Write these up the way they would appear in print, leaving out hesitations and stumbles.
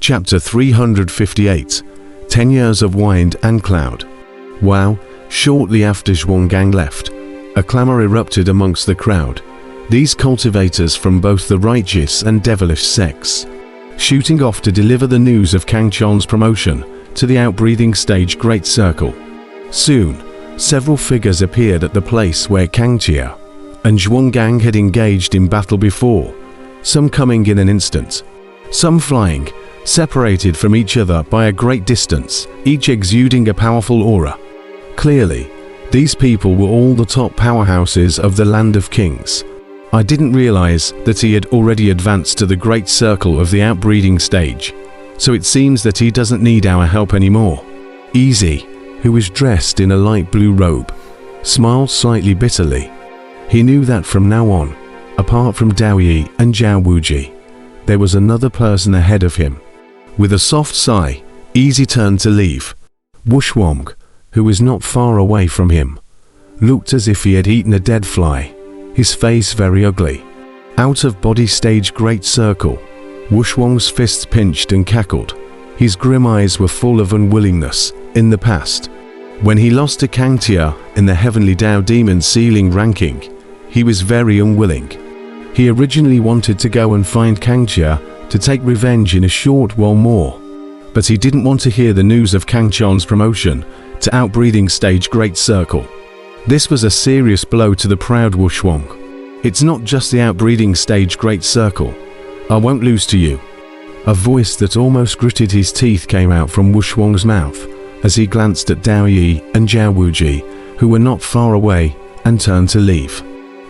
Chapter 358, 10 Years of Wind and Cloud. Wow, shortly after Zhuanggang left, a clamor erupted amongst the crowd, these cultivators from both the righteous and devilish sects, shooting off to deliver the news of Kang Chon's promotion to the outbreathing stage Great Circle. Soon, several figures appeared at the place where Kang Chia and Zhuanggang had engaged in battle before, some coming in an instant, some flying, separated from each other by a great distance, each exuding a powerful aura. Clearly, these people were all the top powerhouses of the Land of Kings. I didn't realize that he had already advanced to the Great Circle of the outbreeding stage, so it seems that he doesn't need our help anymore. Easy, who was dressed in a light blue robe, smiled slightly bitterly. He knew that from now on, apart from Dao Yi and Zhao Wuji, there was another person ahead of him. With a soft sigh, Easy turned to leave. Wuxia, who was not far away from him, looked as if he had eaten a dead fly, his face very ugly. Out of body stage Great Circle, Wuxia's fists pinched and cackled. His grim eyes were full of unwillingness. In the past, when he lost to Kang Tia in the Heavenly Dao Demon Ceiling ranking, he was very unwilling. He originally wanted to go and find Kang Tia to take revenge in a short while more, but he didn't want to hear the news of Kang Chon's promotion to outbreeding stage Great Circle. This was a serious blow to the proud Wuxia. It's not just the outbreeding stage Great Circle. I won't lose to you. A voice that almost gritted his teeth came out from Wuxia's mouth as he glanced at Dao Yi and Zhao Wuji, who were not far away, and turned to leave.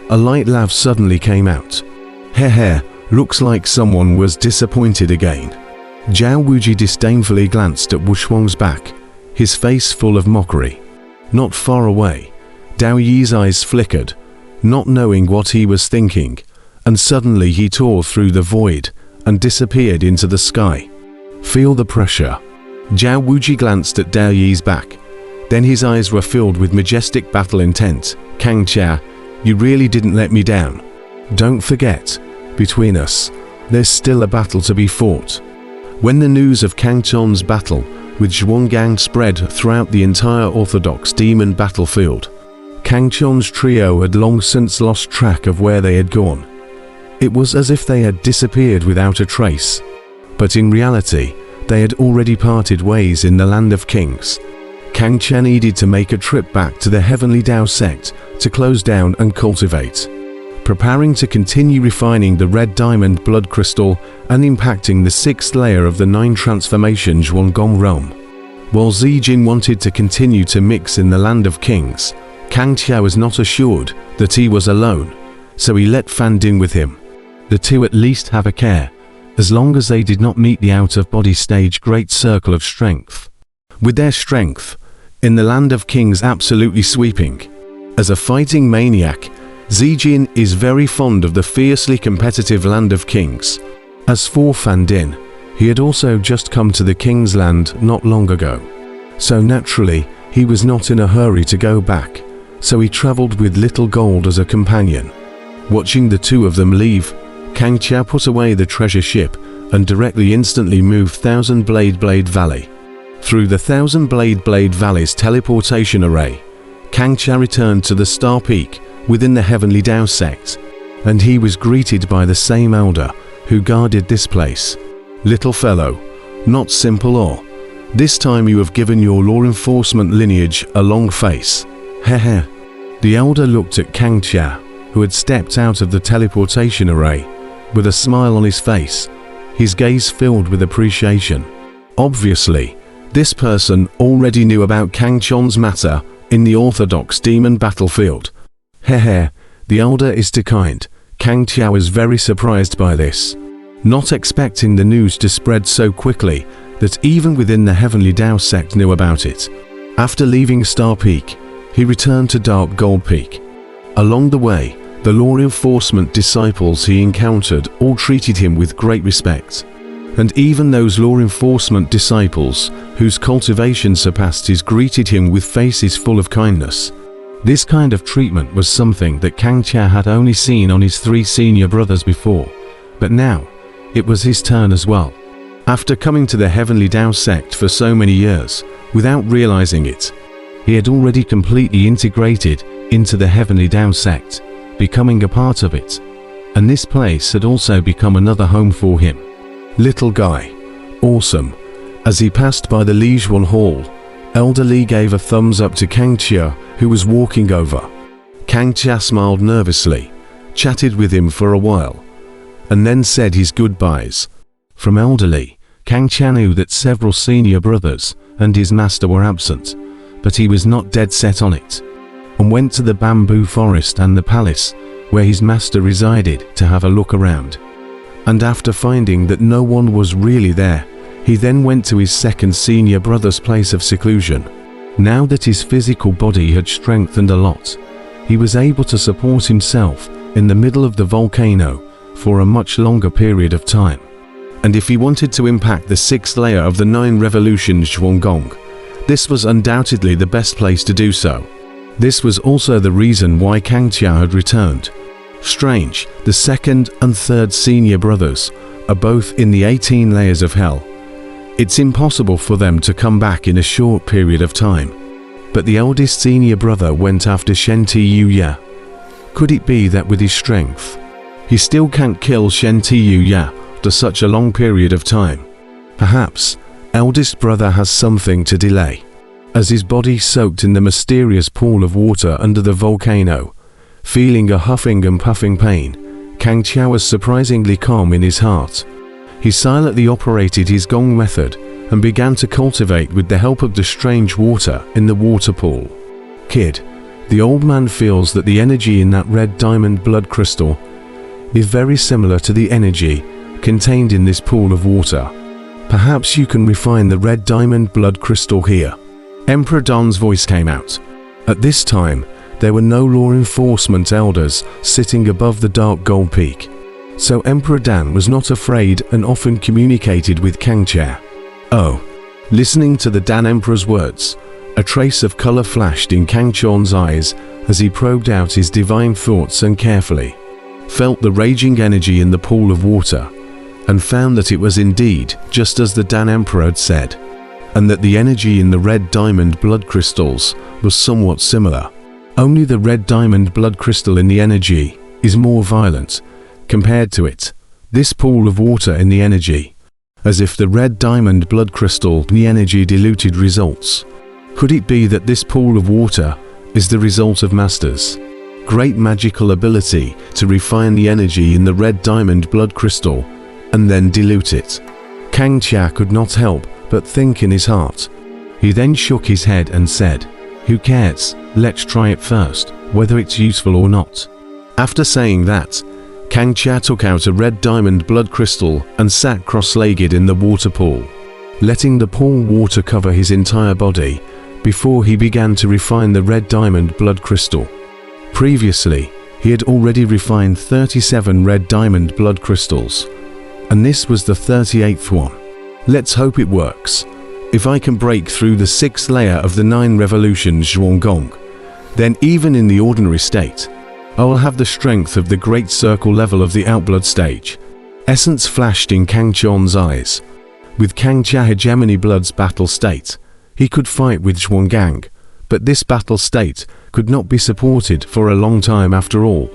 A light laugh suddenly came out. Heh, looks like someone was disappointed again. Zhao Wuji disdainfully glanced at Wuxia's back, his face full of mockery. Not far away, Dao Yi's eyes flickered, not knowing what he was thinking, and suddenly he tore through the void and disappeared into the sky. Feel the pressure. Zhao Wuji glanced at Dao Yi's back. Then his eyes were filled with majestic battle intent. Kang Chia, you really didn't let me down. Don't forget, between us, there's still a battle to be fought. When the news of Kang Chon's battle with Zhuanggang spread throughout the entire Orthodox demon battlefield, Kang Chon's trio had long since lost track of where they had gone. It was as if they had disappeared without a trace, but in reality, they had already parted ways in the Land of Kings. Kang Chia needed to make a trip back to the Heavenly Dao sect to close down and cultivate, preparing to continue refining the red diamond blood crystal and impacting the 6th layer of the 9 transformation Zhuanggang realm. While Zijin wanted to continue to mix in the Land of Kings, Kang Chia was not assured that he was alone, so he let Fan in with him. The two at least have a care, as long as they did not meet the out-of-body stage Great Circle of Strength. With their strength, in the Land of Kings absolutely sweeping, as a fighting maniac, Zijin is very fond of the fiercely competitive Land of Kings. As for Fan Din, he had also just come to the King's Land not long ago, so naturally he was not in a hurry to go back, so he traveled with Little Gold as a companion. Watching the two of them leave, Kang Chia put away the treasure ship and directly instantly moved Thousand Blade Valley. Through the Thousand Blade Valley's teleportation array, Kang Chia returned to the Star Peak within the Heavenly Dao sect, and he was greeted by the same elder who guarded this place. Little fellow, not simple or. This time you have given your law enforcement lineage a long face. Heh. The elder looked at Kang Chia, who had stepped out of the teleportation array, with a smile on his face, his gaze filled with appreciation. Obviously, this person already knew about Kang Chon's matter in the Orthodox demon battlefield. Heh, the elder is too kind. Kang Chia was very surprised by this, not expecting the news to spread so quickly that even within the Heavenly Dao sect knew about it. After leaving Star Peak, he returned to Dark Gold Peak. Along the way, the law enforcement disciples he encountered all treated him with great respect, and even those law enforcement disciples whose cultivation surpassed his greeted him with faces full of kindness. This kind of treatment was something that Kang Chia had only seen on his 3 senior brothers before, but now, it was his turn as well. After coming to the Heavenly Tao sect for so many years, without realizing it, he had already completely integrated into the Heavenly Tao sect, becoming a part of it, and this place had also become another home for him. Little guy. Awesome. As he passed by the Lijuan Hall, Elder Li gave a thumbs up to Kang Chia, who was walking over. Kang Chia smiled nervously, chatted with him for a while, and then said his goodbyes. From Elder Li, Kang Chia knew that several senior brothers and his master were absent, but he was not dead set on it, and went to the bamboo forest and the palace where his master resided to have a look around. And after finding that no one was really there, he then went to his second senior brother's place of seclusion. Now that his physical body had strengthened a lot, he was able to support himself in the middle of the volcano for a much longer period of time. And if he wanted to impact the 6th layer of the 9 revolutions Zhuanggong, this was undoubtedly the best place to do so. This was also the reason why Kang Chia had returned. Strange, the 2nd and 3rd senior brothers are both in the 18 layers of hell. It's impossible for them to come back in a short period of time. But the eldest senior brother went after Shen Tiyuya. Could it be that with his strength, he still can't kill Shen Tiyuya after such a long period of time? Perhaps eldest brother has something to delay. As his body soaked in the mysterious pool of water under the volcano, feeling a huffing and puffing pain, Kang Chia was surprisingly calm in his heart. He silently operated his gong method and began to cultivate with the help of the strange water in the water pool. Kid, the old man feels that the energy in that red diamond blood crystal is very similar to the energy contained in this pool of water. Perhaps you can refine the red diamond blood crystal here. Emperor Don's voice came out. At this time, there were no law enforcement elders sitting above the dark gold peak, so Emperor Dan was not afraid and often communicated with Kang Chia. Oh. Listening to the Dan Emperor's words, a trace of color flashed in Kang Chia's eyes as he probed out his divine thoughts and carefully felt the raging energy in the pool of water, and found that it was indeed just as the Dan Emperor had said, and that the energy in the red diamond blood crystals was somewhat similar. Only the red diamond blood crystal in the energy is more violent compared to it. This pool of water in the energy, as if the red diamond blood crystal in the energy diluted results. Could it be that this pool of water is the result of Master's great magical ability to refine the energy in the red diamond blood crystal and then dilute it? Kang Chia could not help but think in his heart. He then shook his head and said, "Who cares? Let's try it first, whether it's useful or not." After saying that, Kang Chia took out a red diamond blood crystal and sat cross-legged in the water pool, letting the pool water cover his entire body before he began to refine the red diamond blood crystal. Previously, he had already refined 37 red diamond blood crystals, and this was the 38th one. Let's hope it works. If I can break through the 6th layer of the 9 revolutions Zhuanggong, then even in the ordinary state, I will have the strength of the great circle level of the outblood stage. Essence flashed in Kang Chia's eyes. With Kang Chia hegemony blood's battle state, he could fight with Zhuanggang, but this battle state could not be supported for a long time after all.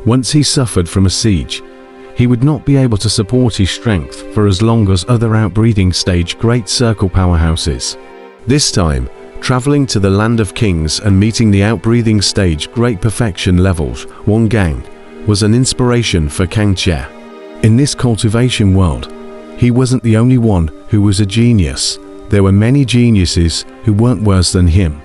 Once he suffered from a siege, he would not be able to support his strength for as long as other outbreeding stage great circle powerhouses. This time, traveling to the land of kings and meeting the outbreathing stage great perfection levels, Zhuanggang, was an inspiration for Kang Chia. In this cultivation world, he wasn't the only one who was a genius. There were many geniuses who weren't worse than him,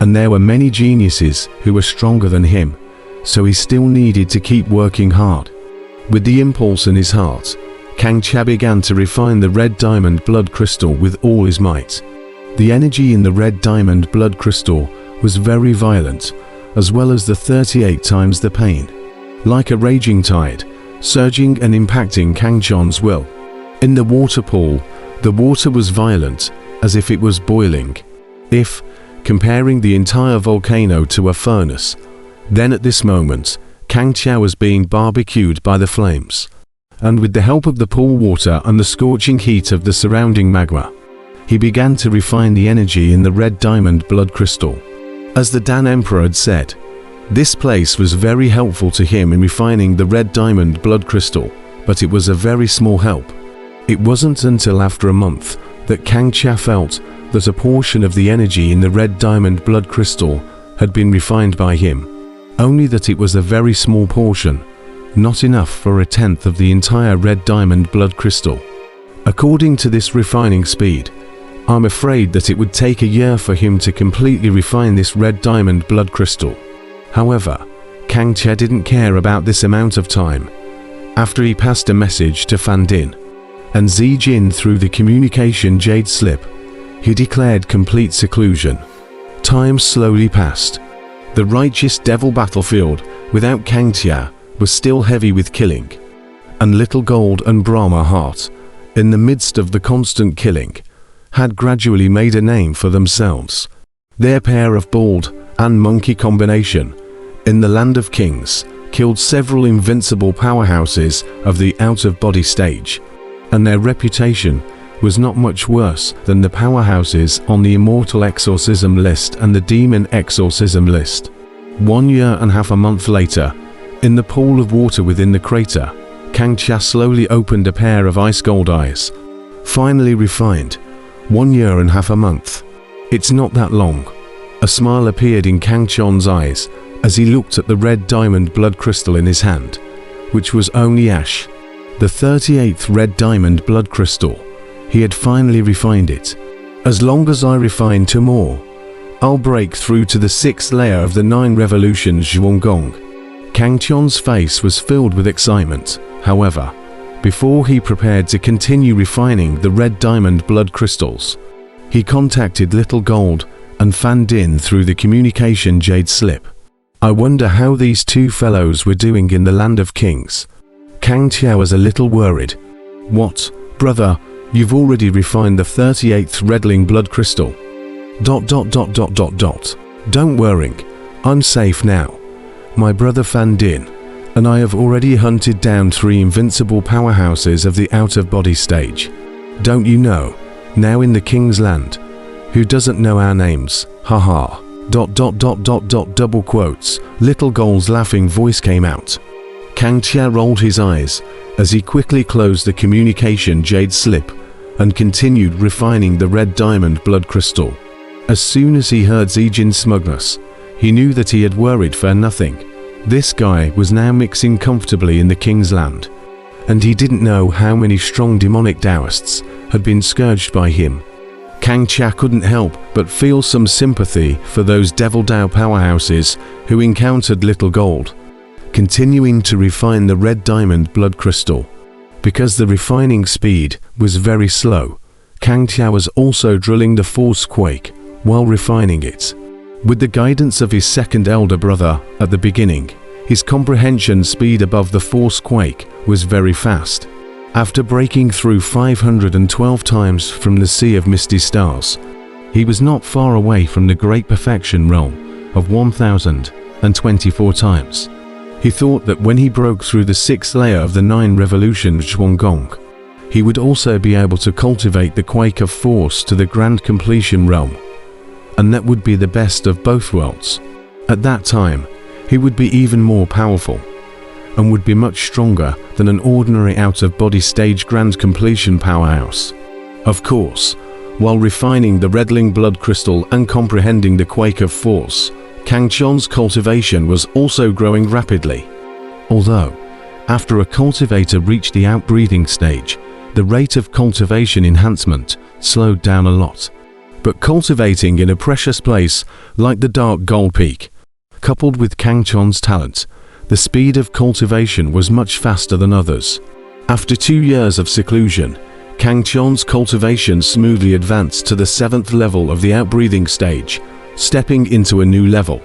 and there were many geniuses who were stronger than him, so he still needed to keep working hard. With the impulse in his heart, Kang Chia began to refine the red diamond blood crystal with all his might. The energy in the red diamond blood crystal was very violent, as well as the 38 times the pain. Like a raging tide, surging and impacting Kang Chia's will. In the water pool, the water was violent, as if it was boiling. If, comparing the entire volcano to a furnace, then at this moment, Kang Chia was being barbecued by the flames. and with the help of the pool water and the scorching heat of the surrounding magma, he began to refine the energy in the red diamond blood crystal. As the Dan Emperor had said, this place was very helpful to him in refining the red diamond blood crystal, but it was a very small help. It wasn't until after a month that Kang Chia felt that a portion of the energy in the red diamond blood crystal had been refined by him, only that it was a very small portion, not enough for 1/10 of the entire red diamond blood crystal. According to this refining speed, I'm afraid that it would take a year for him to completely refine this red diamond blood crystal. However, Kang Chia didn't care about this amount of time. After he passed a message to Fan Din and Zi Jin through the communication jade slip, he declared complete seclusion. Time slowly passed. The righteous devil battlefield without Kang Chia was still heavy with killing, and Little Gold and Brahma Heart, in the midst of the constant killing, had gradually made a name for themselves. Their pair of bald and monkey combination, in the Land of Kings, killed several invincible powerhouses of the out-of-body stage, and their reputation was not much worse than the powerhouses on the Immortal Exorcism list and the Demon Exorcism list. 1 year and half a month later, in the pool of water within the crater, Kang Chia slowly opened a pair of ice gold eyes. Finally refined. 1 year and half a month. It's not that long. A smile appeared in Kang Chia's eyes as he looked at the red diamond blood crystal in his hand, which was only ash. The 38th red diamond blood crystal. He had finally refined it. As long as I refine 2 more, I'll break through to the 6th layer of the 9 revolutions Zhuanggong. Kang Chia's face was filled with excitement. However, before he prepared to continue refining the red diamond blood crystals, he contacted Little Gold and Fan Din through the communication jade slip. I wonder how these 2 fellows were doing in the Land of Kings. Kang Chia was a little worried. What, brother, you've already refined the 38th redling blood crystal. ... Don't worry, I'm safe now. My brother Fan Din and I have already hunted down 3 invincible powerhouses of the out-of-body stage. Don't you know, now in the King's Land, who doesn't know our names, haha. ... Double quotes, Little Gold's laughing voice came out. Kang Chia rolled his eyes as he quickly closed the communication jade slip and continued refining the red diamond blood crystal. As soon as he heard Zijin's smugness, he knew that he had worried for nothing. This guy was now mixing comfortably in the King's Land, and he didn't know how many strong demonic Taoists had been scourged by him. Kang Chia couldn't help but feel some sympathy for those Devil Dao powerhouses who encountered Little Gold, continuing to refine the red diamond blood crystal. Because the refining speed was very slow, Kang Chia was also drilling the Force Quake while refining it. With the guidance of his second elder brother at the beginning, his comprehension speed above the Force Quake was very fast. After breaking through 512 times from the Sea of Misty Stars, he was not far away from the Great Perfection realm of 1024 times. He thought that when he broke through the 6th layer of the 9 revolutions Zhuanggong, he would also be able to cultivate the Quake of Force to the Grand Completion realm, and that would be the best of both worlds. At that time, he would be even more powerful, and would be much stronger than an ordinary out-of-body stage Grand Completion powerhouse. Of course, while refining the redling blood crystal and comprehending the Quake of Force, Kang Chia's cultivation was also growing rapidly. Although, after a cultivator reached the outbreeding stage, the rate of cultivation enhancement slowed down a lot. But cultivating in a precious place like the Dark Gold Peak, coupled with Kang Chia's talent, the speed of cultivation was much faster than others. After 2 years of seclusion, Kang Chia's cultivation smoothly advanced to the 7th level of the outbreeding stage, stepping into a new level.